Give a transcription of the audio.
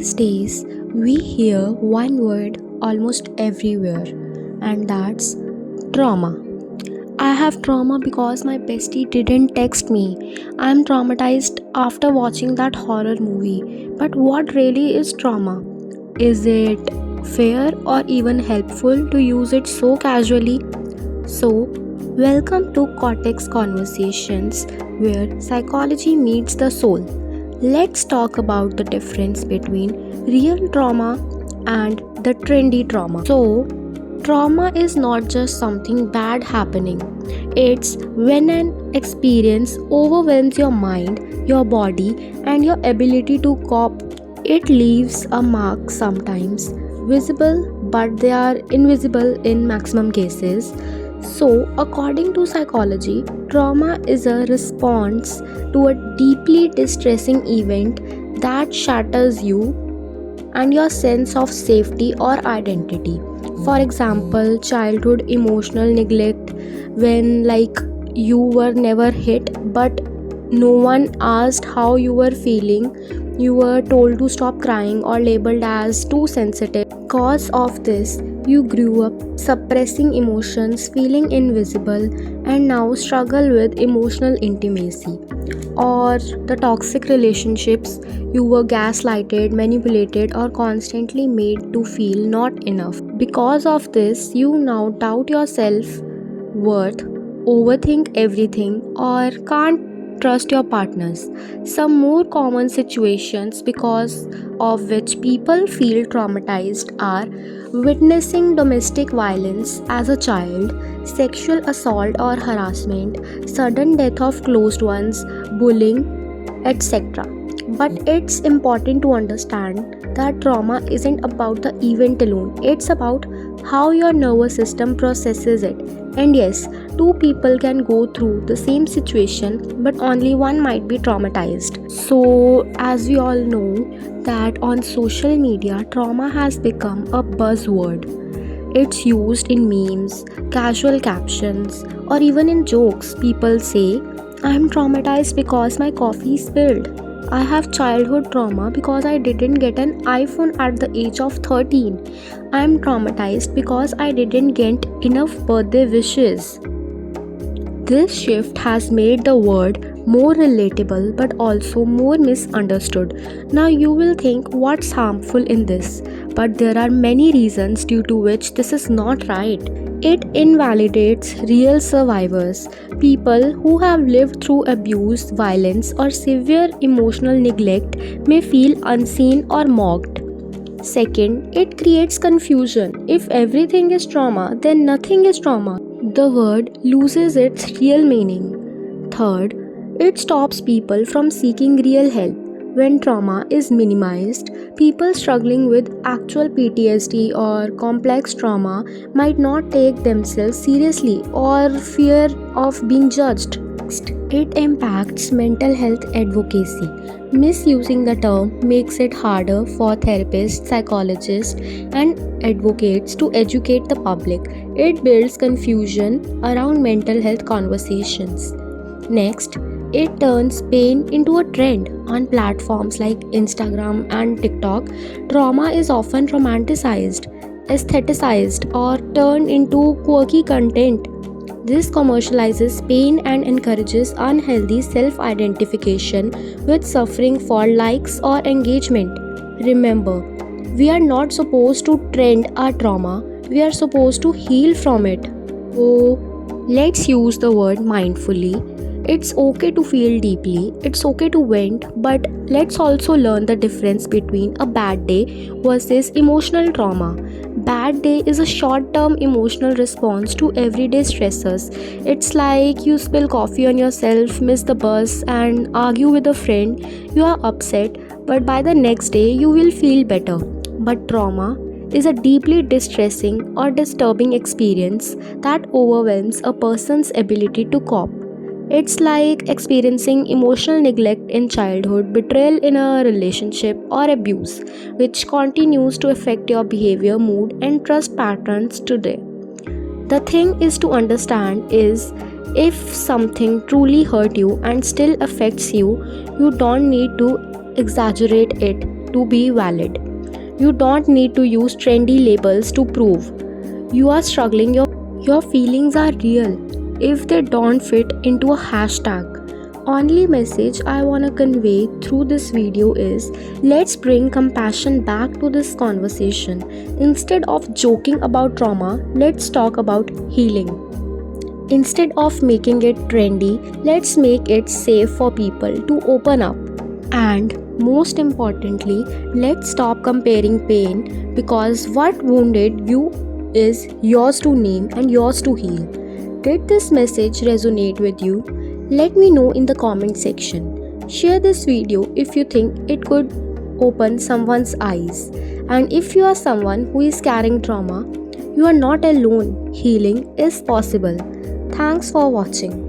These days, we hear one word almost everywhere, and that's trauma. I have trauma because my bestie didn't text me. I'm traumatized after watching that horror movie. But what really is trauma? Is it fair or even helpful to use it so casually? So, welcome to Cortex Conversations, where psychology meets the soul. Let's talk about the difference between real trauma and the trendy trauma. So, trauma is not just something bad happening, it's when an experience overwhelms your mind, your body, and your ability to cope. It leaves a mark sometimes visible, but they are invisible in maximum cases. So, according to psychology, trauma is a response to a deeply distressing event that shatters you and your sense of safety or identity. For example, childhood emotional neglect, when you were never hit but no one asked how you were feeling, you were told to stop crying or labeled as too sensitive. Because of this, you grew up suppressing emotions, feeling invisible, and now struggle with emotional intimacy. Or the toxic relationships, you were gaslighted, manipulated, or constantly made to feel not enough. Because of this, you now doubt your self worth, overthink everything, or can't trust your partners. Some more common situations because of which people feel traumatized are witnessing domestic violence as a child, sexual assault or harassment, sudden death of closed ones, bullying, etc. But it's important to understand that trauma isn't about the event alone, it's about how your nervous system processes it. And yes, two people can go through the same situation, but only one might be traumatized. So, as we all know, that on social media, trauma has become a buzzword. It's used in memes, casual captions, or even in jokes. People say, I'm traumatized because my coffee spilled. I have childhood trauma because I didn't get an iPhone at the age of 13. I'm traumatized because I didn't get enough birthday wishes. This shift has made the word more relatable but also more misunderstood. Now you will think, what's harmful in this? But there are many reasons due to which this is not right. It invalidates real survivors, people who have lived through abuse, violence, or severe emotional neglect may feel unseen or mocked. Second, it creates confusion. If everything is trauma, then nothing is trauma. The word loses its real meaning. Third, it stops people from seeking real help. When trauma is minimized, people struggling with actual PTSD or complex trauma might not take themselves seriously or fear of being judged. It impacts mental health advocacy. Misusing the term makes it harder for therapists, psychologists, and advocates to educate the public. It builds confusion around mental health conversations. Next, it turns pain into a trend. On platforms like Instagram and TikTok, trauma is often romanticized, aestheticized, or turned into quirky content. This commercializes pain and encourages unhealthy self identification with suffering for likes or engagement. Remember, we are not supposed to trend our trauma, we are supposed to heal from it. So, let's use the word mindfully. It's okay to feel deeply, it's okay to vent, but let's also learn the difference between a bad day versus emotional trauma. Bad day is a short term emotional response to everyday stressors. It's like you spill coffee on yourself, miss the bus, and argue with a friend. You are upset, but by the next day, you will feel better. But trauma is a deeply distressing or disturbing experience that overwhelms a person's ability to cope. It's like experiencing emotional neglect in childhood, betrayal in a relationship, or abuse, which continues to affect your behavior, mood, and trust patterns today. The thing is to understand is if something truly hurt you and still affects you, you don't need to exaggerate it. to be valid. You don't need to use trendy labels to prove you are struggling. Your feelings are real if they don't fit into a hashtag. Only message I want to convey through this video is, let's bring compassion back to this conversation. Instead of joking about trauma, let's talk about healing. Instead of making it trendy, let's make it safe for people to open up. And most importantly, let's stop comparing pain, because what wounded you is yours to name and yours to heal. Did this message resonate with you? Let me know in the comment section. Share this video if you think it could open someone's eyes. And if you are someone who is carrying trauma, you are not alone. Healing is possible. Thanks for watching.